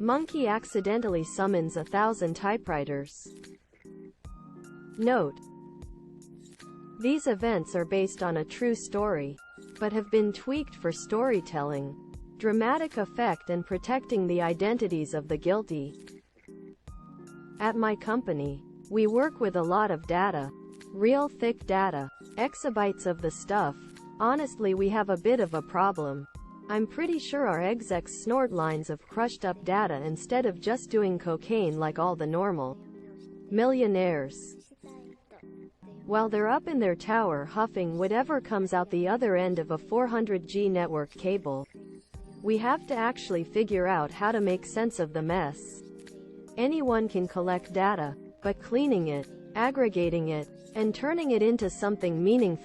Monkey accidentally summons 1,000 typewriters. Note: these events are based on a true story, but have been tweaked for storytelling, dramatic effect and protecting the identities of the guilty. At my company, we work with a lot of data. Real thick data. Exabytes of the stuff. Honestly, we have a bit of a problem. I'm pretty sure our execs snort lines of crushed up data instead of just doing cocaine like all the normal millionaires. While they're up in their tower huffing whatever comes out the other end of a 400G network cable, we have to actually figure out how to make sense of the mess. Anyone can collect data, but cleaning it, aggregating it, and turning it into something meaningful